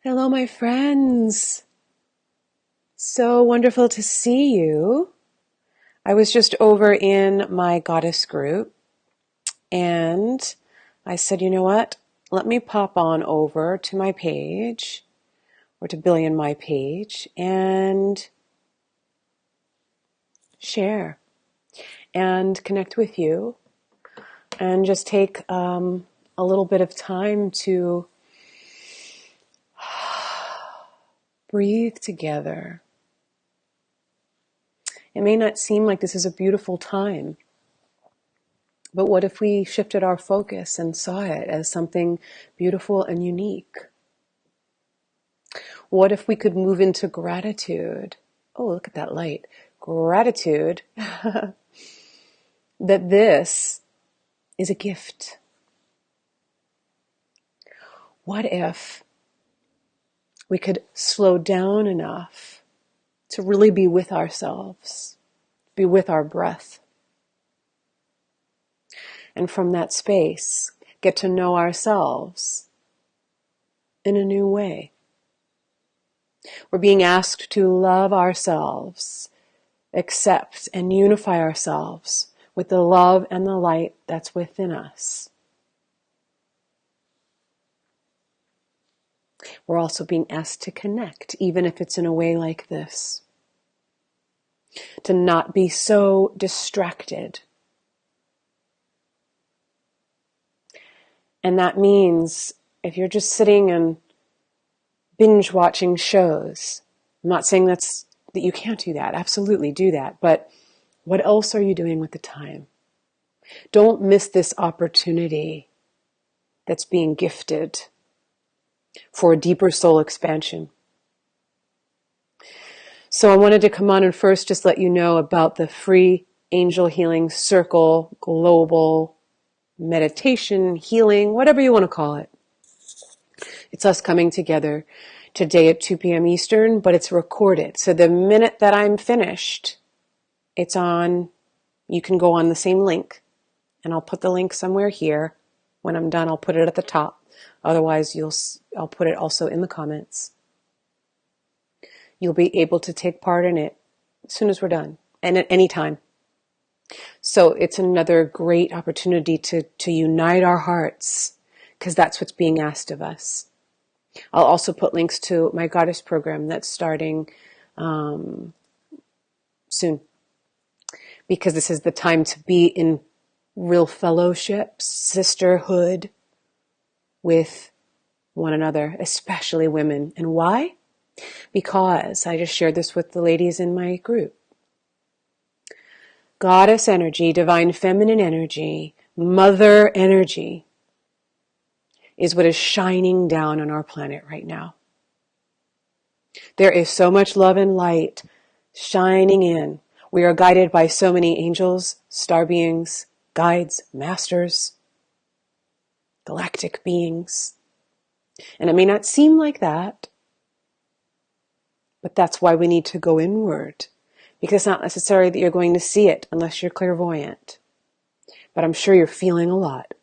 Hello, my friends. So wonderful to see you. I was just over in my goddess group and I said, you know what? Let me pop on over to my page or to Billy and my page and share and connect with you and just take a little bit of time to breathe together. It may not seem like this is a beautiful time, but what if we shifted our focus and saw it as something beautiful and unique? What if we could move into gratitude? Oh, look at that light. Gratitude that this is a gift. What if we could slow down enough to really be with ourselves, be with our breath, and from that space get to know ourselves in a new way? We're being asked to love ourselves, accept and unify ourselves with the love and the light that's within us. We're also being asked to connect, even if it's in a way like this. To not be so distracted. And that means if you're just sitting and binge watching shows, I'm not saying that you can't do that. Absolutely do that. But what else are you doing with the time? Don't miss this opportunity that's being gifted for a deeper soul expansion. So I wanted to come on and first just let you know about the free Angel Healing Circle global meditation, healing, whatever you want to call it. It's us coming together today at 2 p.m. Eastern, but it's recorded. So the minute that I'm finished, it's on, you can go on the same link, and I'll put the link somewhere here. When I'm done, I'll put it at the top. Otherwise, I'll put it also in the comments. You'll be able to take part in it as soon as we're done, and at any time. So it's another great opportunity to unite our hearts, because that's what's being asked of us. I'll also put links to my goddess program that's starting soon, because this is the time to be in real fellowship, sisterhood with one another, especially women. And why? Because I just shared this with the ladies in my group. Goddess energy, divine feminine energy, mother energy is what is shining down on our planet right now. There is so much love and light shining in. We are guided by so many angels, star beings, guides, masters, galactic beings. And it may not seem like that, but that's why we need to go inward. Because it's not necessary that you're going to see it unless you're clairvoyant. But I'm sure you're feeling a lot.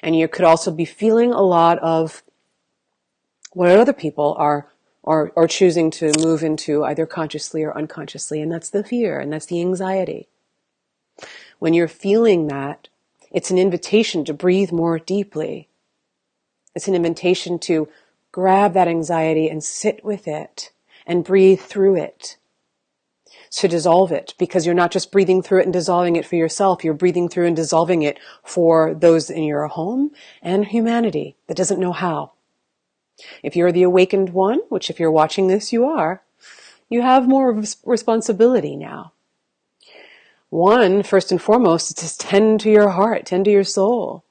And you could also be feeling a lot of what other people are choosing to move into, either consciously or unconsciously. And that's the fear, and that's the anxiety. When you're feeling that, it's an invitation to breathe more deeply. It's an invitation to grab that anxiety and sit with it and breathe through it. To dissolve it, because you're not just breathing through it and dissolving it for yourself, you're breathing through and dissolving it for those in your home and humanity that doesn't know how. If you're the awakened one, which if you're watching this you are, you have more responsibility now. One, first and foremost, is to tend to your heart, tend to your soul,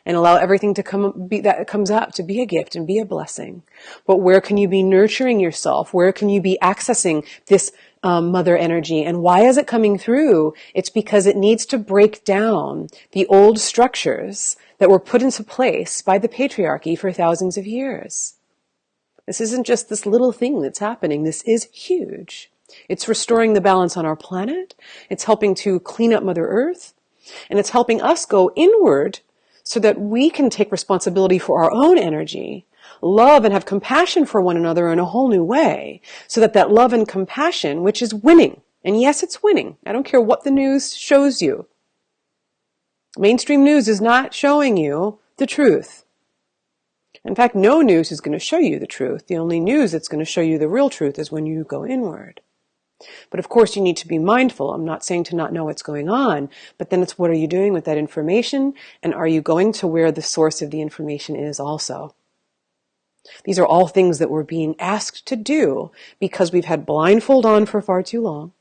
and allow everything to that comes up to be a gift and be a blessing. But where can you be nurturing yourself? Where can you be accessing this mother energy? And why is it coming through? It's because it needs to break down the old structures that were put into place by the patriarchy for thousands of years. This isn't just this little thing that's happening. This is huge. It's restoring the balance on our planet. It's helping to clean up Mother Earth. And it's helping us go inward so that we can take responsibility for our own energy, love and have compassion for one another in a whole new way, so that that love and compassion, which is winning, and yes, it's winning. I don't care what the news shows you. Mainstream news is not showing you the truth. In fact, no news is going to show you the truth. The only news that's going to show you the real truth is when you go inward. But of course, you need to be mindful. I'm not saying to not know what's going on, but then it's what are you doing with that information, and are you going to where the source of the information is also? These are all things that we're being asked to do because we've had blindfold on for far too long,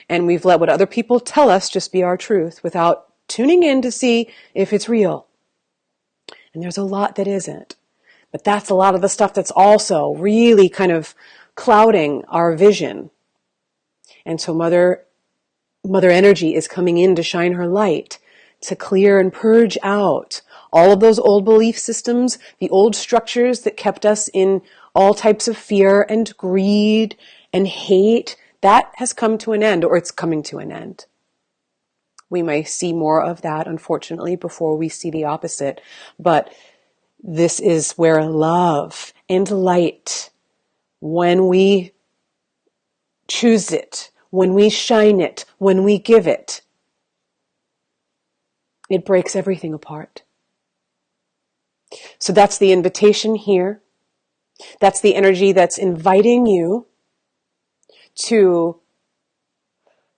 and we've let what other people tell us just be our truth without tuning in to see if it's real. And there's a lot that isn't. But that's a lot of the stuff that's also really kind of clouding our vision. And so Mother Energy is coming in to shine her light, to clear and purge out all of those old belief systems, the old structures that kept us in all types of fear and greed and hate. That has come to an end, or it's coming to an end. We may see more of that, unfortunately, before we see the opposite. But this is where love and light, when we choose it, when we shine it, when we give it, it breaks everything apart. So that's the invitation here. That's the energy that's inviting you to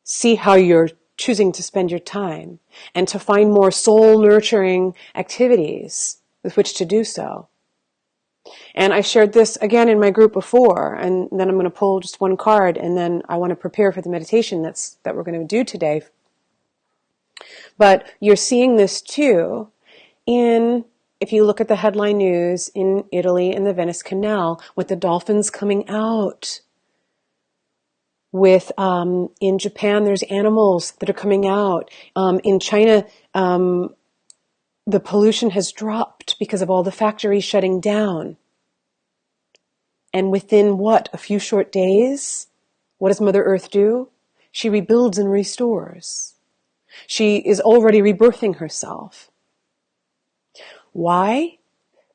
see how you're choosing to spend your time and to find more soul nurturing activities with which to do so. And I shared this again in my group before, and then I'm going to pull just one card, and then I want to prepare for the meditation that we're going to do today. But you're seeing this too if you look at the headline news in Italy and the Venice Canal with the dolphins coming out. In Japan, there's animals that are coming out. In China, the pollution has dropped because of all the factories shutting down. And within a few short days, what does Mother Earth do? She rebuilds and restores. She is already rebirthing herself. Why?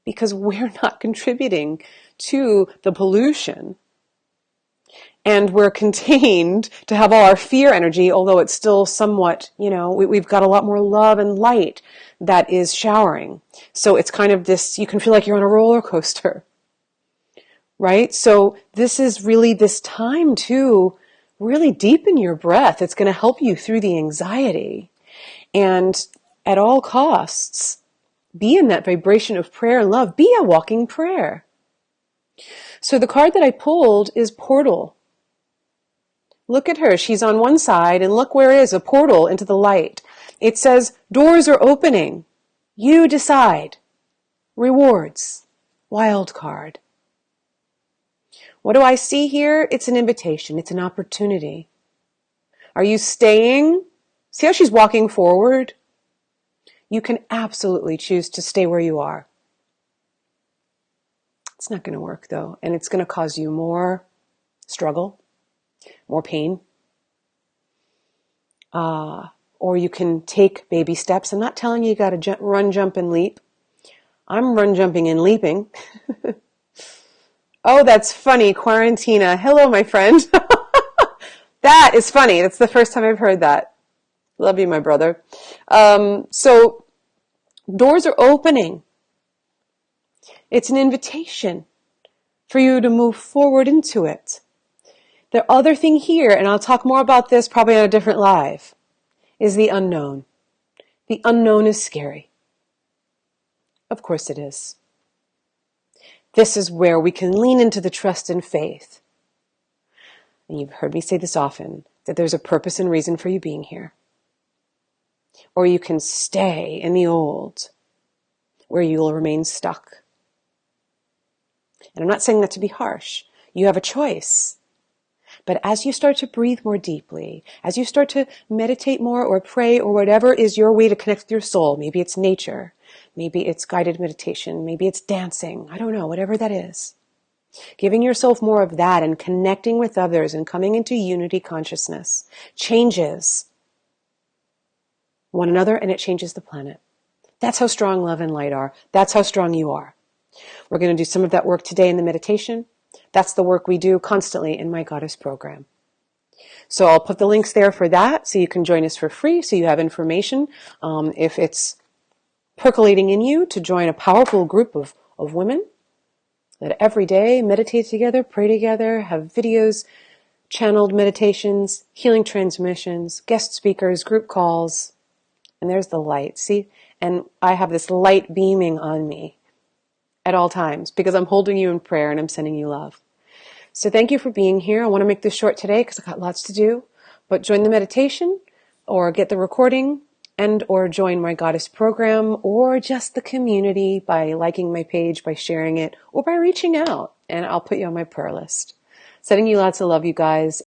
Because we're not contributing to the pollution. And we're contained to have all our fear energy, although it's still somewhat, we've got a lot more love and light that is showering. So it's kind of this, you can feel like you're on a roller coaster, right? So this is really this time to really deepen your breath. It's going to help you through the anxiety. And at all costs, be in that vibration of prayer and love. Be a walking prayer. So the card that I pulled is Portal. Look at her. She's on one side, and look where it is, a portal into the light. It says, doors are opening. You decide. Rewards. Wild card. What do I see here? It's an invitation. It's an opportunity. Are you staying? See how she's walking forward? You can absolutely choose to stay where you are. It's not going to work, though, and it's going to cause you more struggle. More pain. Or you can take baby steps. I'm not telling you got to run, jump, and leap. I'm run, jumping, and leaping. Oh, that's funny, Quarantina. Hello, my friend. That is funny. That's the first time I've heard that. Love you, my brother. So doors are opening. It's an invitation for you to move forward into it. The other thing here, and I'll talk more about this probably on a different live, is the unknown. The unknown is scary. Of course it is. This is where we can lean into the trust and faith. And you've heard me say this often, that there's a purpose and reason for you being here. Or you can stay in the old, where you will remain stuck. And I'm not saying that to be harsh. You have a choice. But as you start to breathe more deeply, as you start to meditate more or pray or whatever is your way to connect with your soul, maybe it's nature, maybe it's guided meditation, maybe it's dancing, I don't know, whatever that is. Giving yourself more of that and connecting with others and coming into unity consciousness changes one another, and it changes the planet. That's how strong love and light are. That's how strong you are. We're going to do some of that work today in the meditation. That's the work we do constantly in my Goddess program. So I'll put the links there for that so you can join us for free, so you have information if it's percolating in you to join a powerful group of women that every day meditate together, pray together, have videos, channeled meditations, healing transmissions, guest speakers, group calls. And there's the light, see? And I have this light beaming on me at all times because I'm holding you in prayer and I'm sending you love. So thank you for being here. I want to make this short today because I've got lots to do. But join the meditation or get the recording and or join my Goddess program or just the community by liking my page, by sharing it, or by reaching out. And I'll put you on my prayer list. Sending you lots of love, you guys.